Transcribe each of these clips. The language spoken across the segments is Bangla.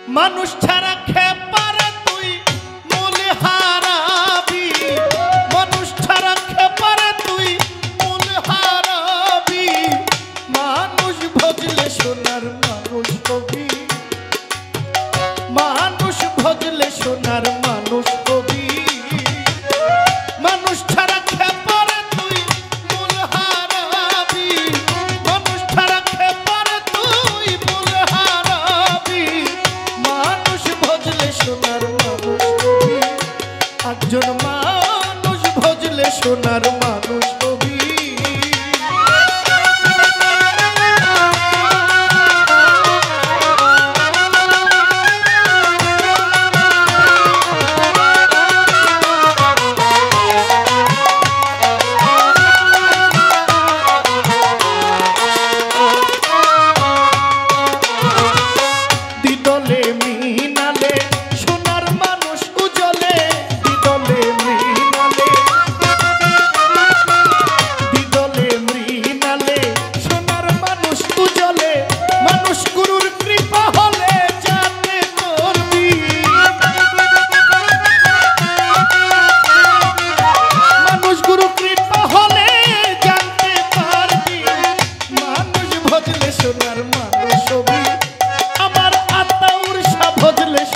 মানুষ ছাড়া খেপারে তুই মূল হারাবি, মানুষ ছাড়া খেপারে তুই মূল হারাবি। মানুষ ভজলে সোনার মানুষ কবি, মানুষ ভজলে সোনার মানুষ কবি। মানুষ ছাড়া খেপারে তুই মূল হারাবি, মানুষ ছাড়া খেপারে তুই মূল হারাবি। মানুষ ভজলে সোনার মানুষ কবি, একজন মানুষ ভজলে সোনার মানুষ কবি।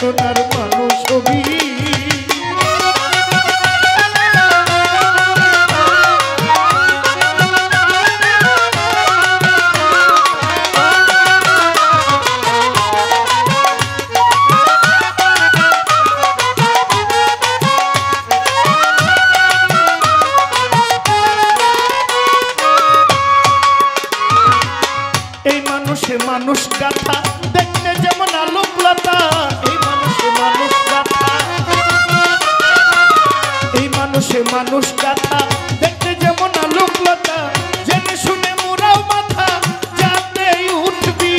সোনার মানুষ হবি। এই মানুষে মানুষ গাথা দেখতে যেমন আলোকলতা, এই মানুষে মানুষ গাথা, এই মানুষে মানুষ গাথা দেখতে যেমন আলোকলতা। জেনে শুনে মোরাও মাথা যাতে উঠবি,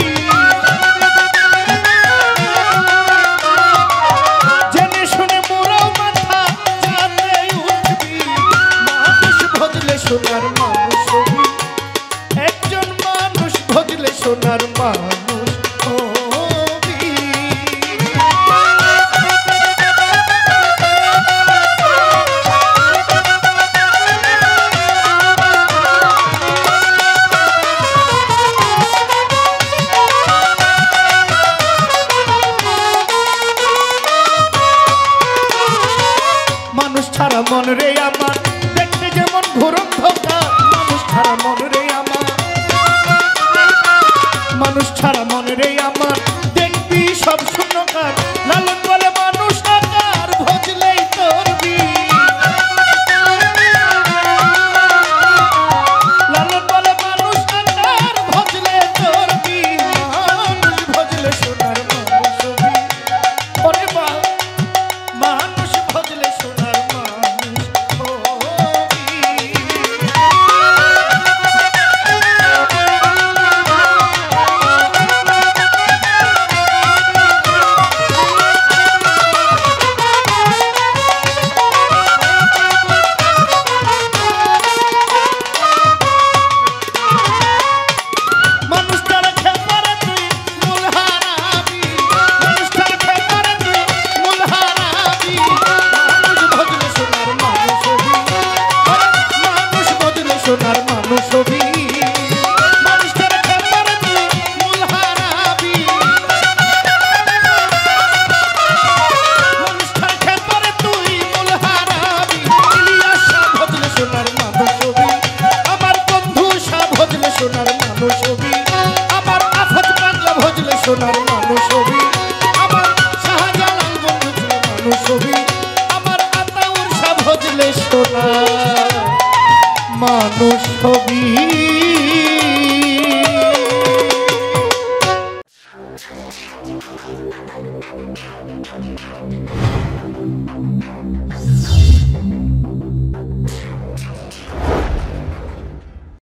জেনে শুনে মোরাও মাথা যাতে উঠবি। মানুষ ভজলে সোনার মানুষ হবি, একজন মানুষ ভজলে সোনার মানুষ হবি। মানুষ ছাড়া মন রে আমার দেখতে যেমন ঘোর অন্ধকার, মানুষ ছাড়া মন রে আমার, মানুষ ছাড়া মন রে আমার দেখবি সব শূন্যকার। লালন বলে মানুষ আকার ভজলেই তোরবি, লালন বলে মানুষ আকার ভজলে তোরবি। মানুষ ভজলে সোনার মানুষ হবি, ওরে বা মানুষ ভজলে সোনার মানুষ হবি। মানুষ ছাড়া খেপারে তুই মূল হারাবি, মানুষ ছাড়া খেপারে তুই মূল হারাবি। মানুষ ভজলে সোনার মানুষ হবি, মানুষ ভজলে সোনার মানুষ হবি। মানুষ ছাড়া খেপারে তুই মূল হারাবি, মানুষ ছাড়া খেপারে তুই মূল হারাবি। ইলিয়াস শাহ ভজলে সোনার মানুষ হবি, আমার বন্ধু শাহ ভজলে সোনার মানুষ হবি, আমার আফত বাংলা ভজলে সোনার মানুষ হবি, আমার শাহজালাল বন্ধু মানুষ হবি, আমার আতাউর শাহ ভজলে সোনার মানুষ হবি।